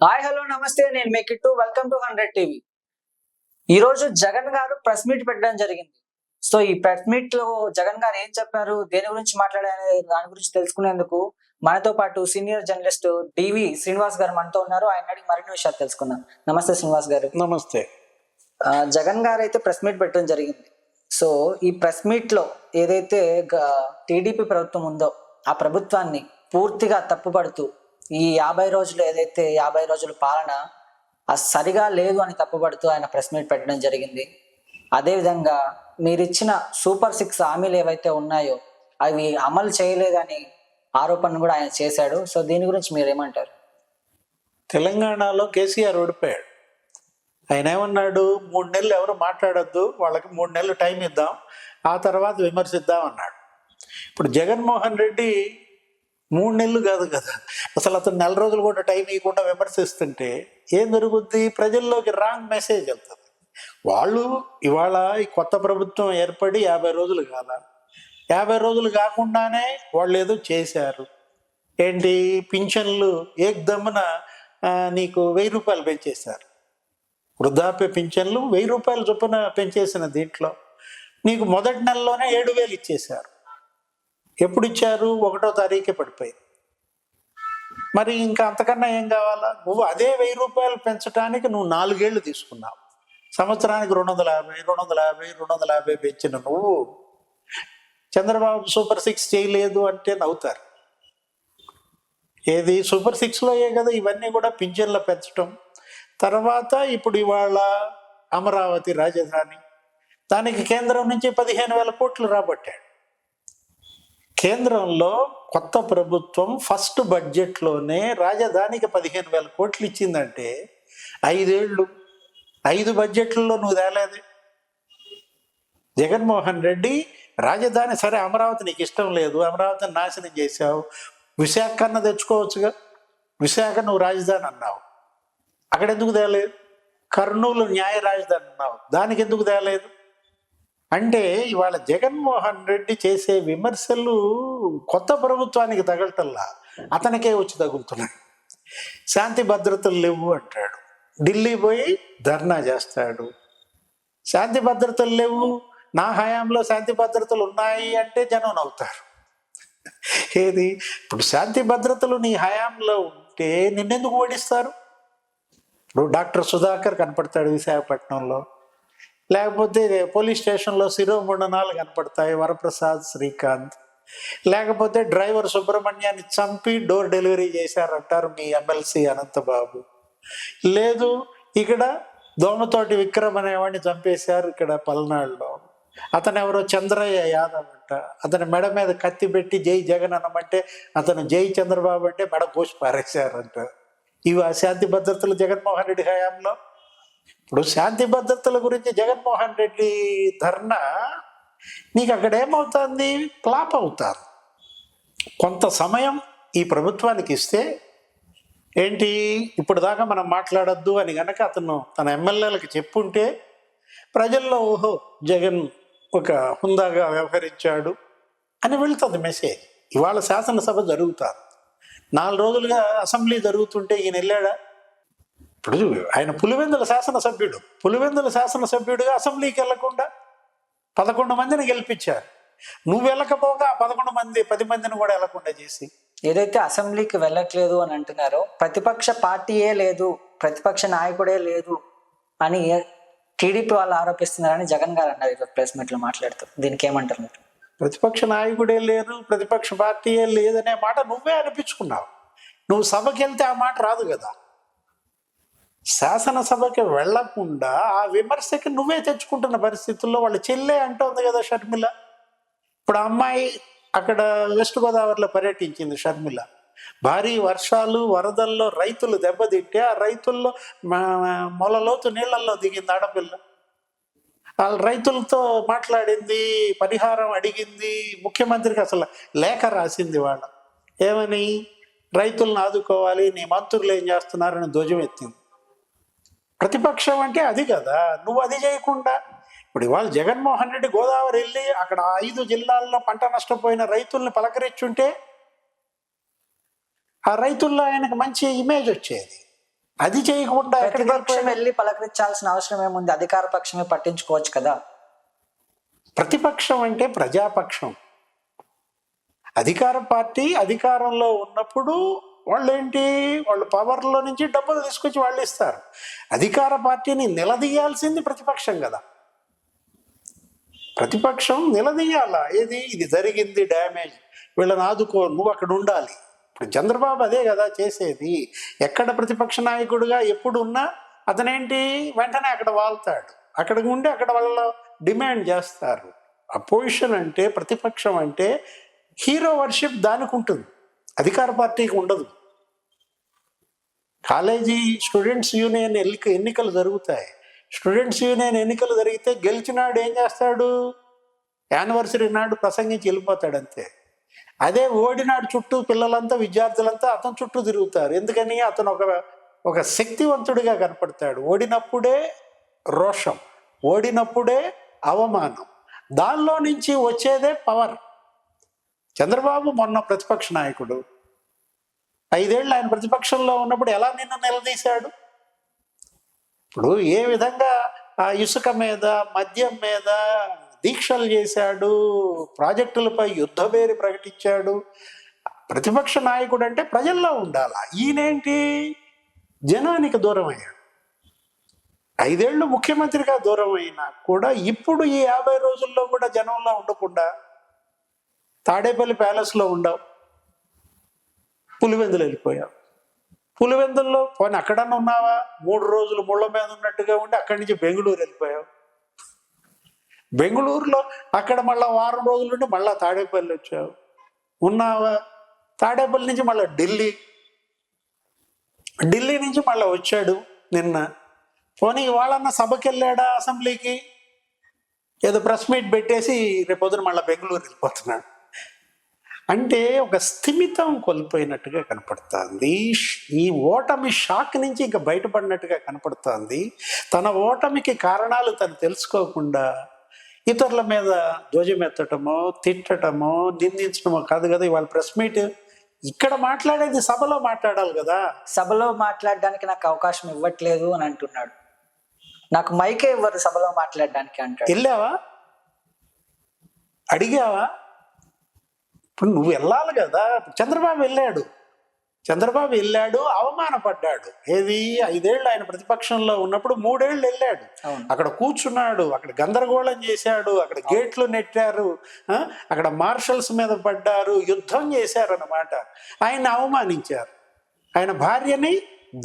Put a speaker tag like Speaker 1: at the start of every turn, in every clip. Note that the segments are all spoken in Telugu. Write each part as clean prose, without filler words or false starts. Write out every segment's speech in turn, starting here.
Speaker 1: హాయ్ హలో నమస్తే, నేను మీ కిట్టు. Welcome to 100 TV. ఈ రోజు జగన్ గారు ప్రెస్ మీట్ పెట్టడం జరిగింది. సో ఈ ప్రెస్ మీట్ లో జగన్ గారు ఏం చెప్పారు, దేని గురించి మాట్లాడారు, దాని గురించి తెలుసుకునేందుకు మనతో పాటు సీనియర్ జర్నలిస్ట్ డివి శ్రీనివాస్ గారు మనతో ఉన్నారు. ఆయన అడిగి మరిన్ని విషయాలు తెలుసుకుందాం. నమస్తే శ్రీనివాస్ గారు.
Speaker 2: నమస్తే.
Speaker 1: జగన్ గారు అయితే ప్రెస్ మీట్ పెట్టడం జరిగింది. సో ఈ ప్రెస్ మీట్ లో ఏదైతే టీడీపీ ప్రభుత్వం ఉందో ఆ ప్రభుత్వాన్ని పూర్తిగా తప్పుపడుతూ ఈ 50 రోజులు ఏదైతే 50 రోజుల పాలన సరిగా లేదు అని తప్పుపడుతూ ఆయన ప్రెస్ మీట్ పెట్టడం జరిగింది. అదేవిధంగా మీరిచ్చిన సూపర్ 6 హామీలు ఏవైతే ఉన్నాయో అవి అమలు చేయలేదని ఆరోపణ కూడా ఆయన చేశాడు. సో దీని గురించి మీరు ఏమంటారు?
Speaker 2: తెలంగాణలో కేసీఆర్ ఓడిపోయాడు. ఆయన ఏమన్నాడు, 3 నెలలు ఎవరు మాట్లాడొద్దు, వాళ్ళకి 3 నెలలు టైం ఇద్దాం, ఆ తర్వాత విమర్శిద్దాం అన్నాడు. ఇప్పుడు జగన్మోహన్ రెడ్డి 3 నెలలు కాదు కదా, అసలు అతను 4 రోజులు కూడా టైం ఇవ్వకుండా విమర్శిస్తుంటే ఏం జరుగుద్ది? ప్రజల్లోకి రాంగ్ మెసేజ్ వెళ్తుంది. వాళ్ళు ఇవాళ ఈ కొత్త ప్రభుత్వం ఏర్పడి 50 రోజులు కాదా, 50 రోజులు కాకుండానే వాళ్ళు ఏదో చేశారు. ఏంటి, పింఛన్లు ఏకదమ్మున నీకు 1000 రూపాయలు పెంచేశారు. వృద్ధాప్య పింఛన్లు 1000 రూపాయలు చొప్పున పెంచేసిన దీంట్లో నీకు మొదటి నెలలోనే 7000 ఇచ్చేశారు. ఎప్పుడు ఇచ్చారు? 1వ తారీఖే పడిపోయింది. మరి ఇంకా అంతకన్నా ఏం కావాలా? నువ్వు అదే 1000 రూపాయలు పెంచడానికి నువ్వు 4 ఏళ్ళు తీసుకున్నావు. సంవత్సరానికి 250 250 250 పెంచిన నువ్వు చంద్రబాబు సూపర్ 6 చేయలేదు అంటే నవ్వుతారు. ఏది సూపర్ 6లో కదా ఇవన్నీ కూడా పింఛన్లు పెంచడం. తర్వాత ఇప్పుడు ఇవాళ అమరావతి రాజధాని, దానికి కేంద్రం నుంచి 15,000 కోట్లు రాబట్టాడు. కేంద్రంలో కొత్త ప్రభుత్వం ఫస్ట్ బడ్జెట్లోనే రాజధానికి 15,000 కోట్లు ఇచ్చిందంటే 5 ఏళ్ళు, 5 బడ్జెట్లలో నువ్వు తేలేదే. జగన్మోహన్ రెడ్డి రాజధాని సరే, అమరావతి నీకు ఇష్టం లేదు, అమరావతిని నాశనం చేశావు, విశాఖ అన్న తెచ్చుకోవచ్చుగా. విశాఖ నువ్వు రాజధాని అన్నావు, అక్కడ ఎందుకు తేలేదు? కర్నూలు న్యాయ రాజధాని అన్నావు, దానికి ఎందుకు తేలేదు? అంటే ఇవాళ జగన్మోహన్ రెడ్డి చేసే విమర్శలు కొత్త ప్రభుత్వానికి తగలటల్లా అతనికే వచ్చి తగులుతున్నాయి. శాంతి భద్రతలు లేవు అంటాడు, ఢిల్లీ పోయి ధర్నా చేస్తాడు. శాంతి భద్రతలు లేవు, నా హయాంలో శాంతి భద్రతలు ఉన్నాయి అంటే జనం నవ్వుతారు. ఏది, ఇప్పుడు శాంతి భద్రతలు నీ హయాంలో ఉంటే నిన్నెందుకు ఓడిస్తారు? ఇప్పుడు డాక్టర్ సుధాకర్ కనపడతాడు విశాఖపట్నంలో, లేకపోతే పోలీస్ స్టేషన్లో శిరోముండనాలు కనపడతాయి, వరప్రసాద్, శ్రీకాంత్, లేకపోతే డ్రైవర్ సుబ్రహ్మణ్యాన్ని చంపి డోర్ డెలివరీ చేశారంటారు మీ ఎమ్మెల్సీ అనంతబాబు. లేదు, ఇక్కడ దోమతోటి విక్రమ్ అనేవాడిని చంపేశారు ఇక్కడ పల్నాడులో. అతను ఎవరో చంద్రయ్య యాదవ్ అంట, అతని మెడ మీద కత్తి పెట్టి జై జగన్ అనమంటే అతను జై చంద్రబాబు అంటే మెడ కోసి పారేశారంట. ఇవి ఆ శాంతి భద్రతలు జగన్మోహన్ రెడ్డి హయాంలో. ఇప్పుడు శాంతి భద్రతల గురించి జగన్మోహన్ రెడ్డి ధర్నా నీకు అక్కడ ఏమవుతుంది? క్లాప్ అవుతారు. కొంత సమయం ఈ ప్రభుత్వానికి ఇస్తే ఏంటి, ఇప్పుడు దాకా మనం మాట్లాడొద్దు అని గనక అతను తన ఎమ్మెల్యేలకు చెప్పుంటే ప్రజల్లో ఓహో జగన్ ఒక హుందాగా వ్యవహరించాడు అని వెళ్తుంది మెసేజ్. ఇవాళ శాసనసభ జరుగుతారు, 4 రోజులుగా అసెంబ్లీ జరుగుతుంటే ఈయన వెళ్ళాడా? ఇప్పుడు ఆయన పులివెందుల శాసనసభ్యుడు, పులివెందుల శాసనసభ్యుడిగా అసెంబ్లీకి వెళ్లకుండా 11 మందిని గెలిపించారు. నువ్వు వెళ్ళకపోగా 11 మంది 10 మందిని కూడా వెళ్లకుండా చేసి
Speaker 1: ఏదైతే అసెంబ్లీకి వెళ్ళట్లేదు అని అంటున్నారో, ప్రతిపక్ష పార్టీయే లేదు, ప్రతిపక్ష నాయకుడే లేదు అని టీడీపీ వాళ్ళు ఆరోపిస్తున్నారని జగన్ గారు అన్నారు ప్రెస్ మీట్ లో మాట్లాడుతూ. దీనికి ఏమంటారు మీరు?
Speaker 2: ప్రతిపక్ష నాయకుడే లేరు, ప్రతిపక్ష పార్టీయే లేదనే మాట నువ్వే అనిపించుకున్నావు. నువ్వు సభకి వెళ్తే ఆ మాట రాదు కదా. శాసనసభకి వెళ్లకుండా ఆ విమర్శకి నువ్వే తెచ్చుకుంటున్న పరిస్థితుల్లో వాళ్ళ చెల్లె అంటోంది కదా షర్మిల. ఇప్పుడు ఆ అమ్మాయి అక్కడ వెస్ట్ గోదావరిలో పర్యటించింది షర్మిల. భారీ వర్షాలు వరదల్లో రైతులు దెబ్బతింటే ఆ రైతుల్లో మొలలోతు నీళ్లలో దిగింది ఆడపిల్ల. వాళ్ళ రైతులతో మాట్లాడింది, పరిహారం అడిగింది, ముఖ్యమంత్రికి అసలు లేఖ రాసింది. వాళ్ళ ఏమని, రైతులను ఆదుకోవాలి, నీ మంత్రులు ఏం చేస్తున్నారని ధ్వజం ఎత్తింది. ప్రతిపక్షం అంటే అది కదా. నువ్వు అది చేయకుండా ఇప్పుడు ఇవాళ జగన్మోహన్ రెడ్డి గోదావరి వెళ్ళి అక్కడ 5 జిల్లాల్లో పంట నష్టపోయిన రైతుల్ని పలకరించుంటే ఆ రైతుల్లో ఆయనకు మంచి ఇమేజ్ వచ్చేది. అది చేయకుండా ఎక్కడికి
Speaker 1: ప్రతిపక్షం
Speaker 2: వెళ్ళిపోయాడు?
Speaker 1: వెళ్ళి పలకరించాల్సిన అవసరం ఏముంది? అధికార పక్షమే పట్టించుకోవచ్చు కదా.
Speaker 2: ప్రతిపక్షం అంటే ప్రజాపక్షం. అధికార పార్టీ అధికారంలో ఉన్నప్పుడు వాళ్ళు పవర్లో నుంచి డబ్బులు తీసుకొచ్చి వాళ్ళు ఇస్తారు. అధికార పార్టీని నిలదీయాల్సింది ప్రతిపక్షం కదా. ప్రతిపక్షం నిలదీయాలా, ఏది ఇది జరిగింది డ్యామేజ్, వీళ్ళని ఆదుకో, నువ్వు అక్కడ ఉండాలి. ఇప్పుడు చంద్రబాబు అదే కదా చేసేది. ఎక్కడ ప్రతిపక్ష నాయకుడిగా ఎప్పుడు ఉన్నా అతనేంటి వెంటనే అక్కడ వాళ్తాడు, అక్కడికి ఉండి అక్కడ వాళ్ళ డిమాండ్ చేస్తారు. అపోజిషన్ అంటే, ప్రతిపక్షం అంటే హీరో వర్షిప్ దానికి ఉంటుంది, అధికార పార్టీకి ఉండదు. కాలేజీ స్టూడెంట్స్ యూనియన్ ఎన్నికలు జరుగుతాయి. స్టూడెంట్స్ యూనియన్ ఎన్నికలు జరిగితే గెలిచినాడు ఏం చేస్తాడు? యానివర్సరీ నాడు ప్రసంగించి వెళ్ళిపోతాడు అంతే. అదే ఓడినాడు చుట్టూ పిల్లలంతా విద్యార్థులంతా అతని చుట్టూ తిరుగుతారు. ఎందుకని? అతను ఒక శక్తివంతుడిగా కనపడతాడు. ఓడినప్పుడే రోషం, ఓడినప్పుడే అవమానం, దానిలో నుంచి వచ్చేదే పవర్. చంద్రబాబు మొన్న ప్రతిపక్ష నాయకుడు, 5 ఏళ్ళు ఆయన ప్రతిపక్షంలో ఉన్నప్పుడు ఎలా నిన్ను నిలదీశాడు? ఇప్పుడు ఏ విధంగా ఆ ఇసుక మీద, మద్యం మీద దీక్షలు చేశాడు, ప్రాజెక్టులపై యుద్ధబేరి ప్రకటించాడు. ప్రతిపక్ష నాయకుడు అంటే ప్రజల్లో ఉండాలా. ఈయనేంటి జనానికి దూరం అయ్యాడు. 5 ఏళ్ళు ముఖ్యమంత్రిగా దూరం అయినా కూడా ఇప్పుడు ఈ 50 రోజుల్లో కూడా జనంలో ఉండకుండా తాడేపల్లి ప్యాలెస్లో ఉండవు, పులివెందులు వెళ్ళిపోయావు. పులివెందుల్లో పోనీ అక్కడన్నా ఉన్నావా? 3 రోజులు ముళ్ళ మీద ఉన్నట్టుగా ఉండి అక్కడి నుంచి బెంగళూరు వెళ్ళిపోయావు. బెంగళూరులో అక్కడ మళ్ళీ 1 వారం రోజులు ఉండి మళ్ళీ తాడేపల్లి వచ్చావు, ఉన్నావా? తాడేపల్లి నుంచి మళ్ళీ ఢిల్లీ నుంచి మళ్ళీ వచ్చాడు నిన్న. పోనీ వాళ్ళన్న సభకి వెళ్ళాడా? అసెంబ్లీకి ఏదో ప్రెస్ మీట్ పెట్టేసి రేపొద్దున మళ్ళీ బెంగళూరు వెళ్ళిపోతున్నాడు. అంటే ఒక స్థిమితం కోల్పోయినట్టుగా కనపడుతుంది. ఈ ఓటమి షాక్ నుంచి ఇంకా బయటపడినట్టుగా కనపడుతుంది. తన ఓటమికి కారణాలు తను తెలుసుకోకుండా ఇతరుల మీద ధ్వజమెత్తటమో, తిట్టటమో, నిందించడమో కాదు కదా ఇవాళ ప్రెస్ మీట్. ఇక్కడ మాట్లాడేది సభలో మాట్లాడాలి కదా.
Speaker 1: సభలో మాట్లాడడానికి నాకు అవకాశం ఇవ్వట్లేదు అని అంటున్నాడు. నాకు మైకే ఇవ్వరు సభలో మాట్లాడడానికి అంటాడు.
Speaker 2: వెళ్ళావా? అడిగావా? ఇప్పుడు నువ్వు వెళ్ళాలి కదా. చంద్రబాబు వెళ్ళాడు, అవమానపడ్డాడు. ఏది 5 ఏళ్ళు ఆయన ప్రతిపక్షంలో ఉన్నప్పుడు 3 ఏళ్ళు వెళ్ళాడు, అక్కడ కూర్చున్నాడు, అక్కడ గందరగోళం చేశాడు, అక్కడ గేట్లు నెట్టారు, అక్కడ మార్షల్స్ మీద పడ్డారు, యుద్ధం చేశారన్నమాట. ఆయన అవమానించారు, ఆయన భార్యని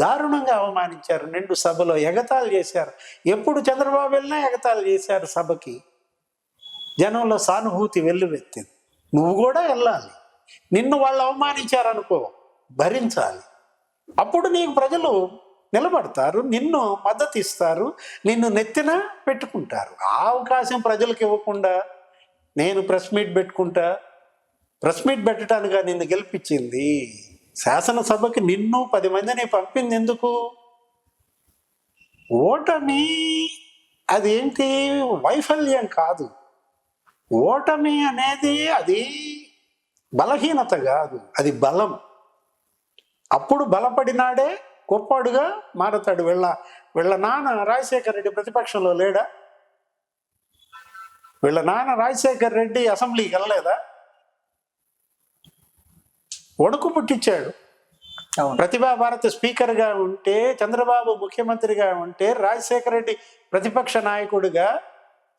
Speaker 2: దారుణంగా అవమానించారు, నిండు సభలో ఎగతాళి చేశారు. ఎప్పుడు చంద్రబాబు వెళ్ళినా ఎగతాళి చేశారు సభకి. జనంలో సానుభూతి వెల్లువెత్తింది. నువ్వు కూడా వెళ్ళాలి. నిన్ను వాళ్ళు అవమానించారనుకో, భరించాలి. అప్పుడు నీకు ప్రజలు నిలబడతారు, నిన్ను మద్దతు ఇస్తారు, నిన్ను నెత్తిన పెట్టుకుంటారు. ఆ అవకాశం ప్రజలకు ఇవ్వకుండా నేను ప్రెస్ మీట్ పెట్టడానిగా నిన్ను గెలిపించింది. శాసనసభకి నిన్ను 10 మందిని పంపింది ఎందుకు? ఓటమి అదేంటి వైఫల్యం కాదు. ఓటమి అనేది అది బలహీనత కాదు, అది బలం. అప్పుడు బలపడినాడే గొప్పవాడుగా మారతాడు. వీళ్ళ నాన్న రాజశేఖర రెడ్డి ప్రతిపక్షంలో లేడా? వీళ్ళ నాన్న రాజశేఖర రెడ్డి అసెంబ్లీకి వెళ్ళలేదా? వణుకు పుట్టించాడు. ప్రతిభా భారతి స్పీకర్గా ఉంటే, చంద్రబాబు ముఖ్యమంత్రిగా ఉంటే, రాజశేఖర రెడ్డి ప్రతిపక్ష నాయకుడిగా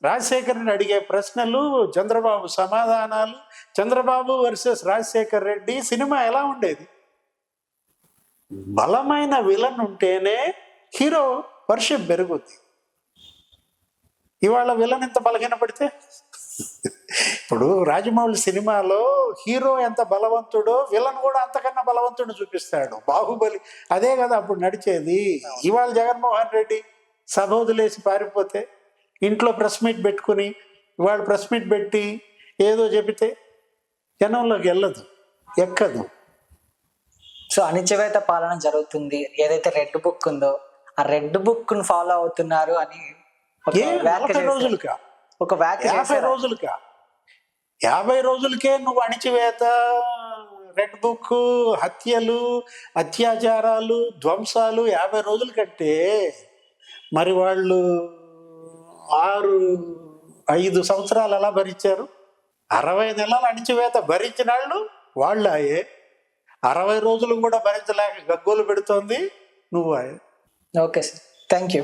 Speaker 2: రాజశేఖర రెడ్డి అడిగే ప్రశ్నలు, చంద్రబాబు సమాధానాలు, చంద్రబాబు వర్సెస్ రాజశేఖర రెడ్డి సినిమా ఎలా ఉండేది? బలమైన విలన్ ఉంటేనే హీరో వర్షిప్ పెరుగుద్ది. ఇవాళ విలన్ ఎంత బలహీన పడితే, ఇప్పుడు రాజమౌళి సినిమాలో హీరో ఎంత బలవంతుడో విలన్ కూడా అంతకన్నా బలవంతుడు చూపిస్తాడు. బాహుబలి అదే కదా అప్పుడు నడిచేది. ఇవాళ జగన్మోహన్ రెడ్డి సభ వదిలేసి పారిపోతే, ఇంట్లో ప్రెస్ మీట్ పెట్టుకుని ఇవాళ ప్రెస్ మీట్ పెట్టి ఏదో చెబితే జనంలోకి ఎక్కదు.
Speaker 1: సో అణిచివేత పాలన జరుగుతుంది. ఏదైతే రెడ్ బుక్ ఉందో ఆ రెడ్ బుక్ ను ఫాలో అవుతున్నారు అని ఒక వ్యాఖ్య
Speaker 2: 40 రోజులుగా,
Speaker 1: ఒక వ్యాఖ్య
Speaker 2: 50 రోజులుగా, 50 రోజులకే నువ్వు అణిచివేత రెడ్ బుక్, హత్యలు, అత్యాచారాలు, ధ్వంసాలు 50 రోజుల కంటే మరి వాళ్ళు 5 సంవత్సరాలు ఎలా భరించారు? 60 నెలల అణిచివేత భరించిన వాళ్ళే 60 రోజులు కూడా భరించలేక గగ్గోలు పెడుతోంది నువ్వు.
Speaker 1: Okay sir, thank you.